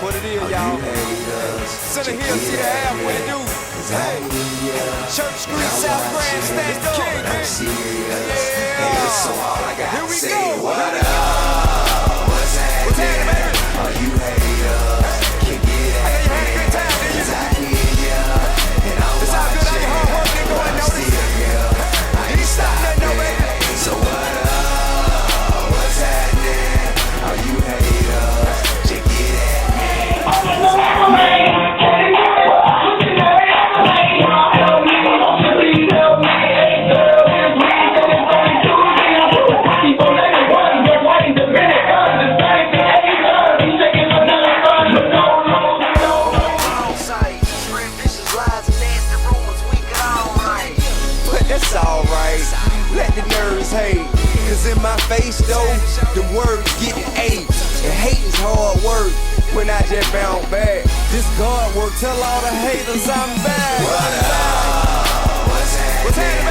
What it is, y'all. Center Hill, see the half, what it do? Hey, Church Street, South Grand, stand up. King, yeah. Here we go. What up? What's happening? Baby? All you haters can get at me. I know you had a good time, didn't you? 'Cause I hear ya, and I'm It's all good, all your hard work, nigga, I know this. I ain't stopping. So what up? What's happening? All you haters can get at me. That's alright, let the nerves hate. Cause in my face though, the words getting ate. And hate is hard work when I just bounce back. This God work, tell all the haters I'm back. What up? What's happening?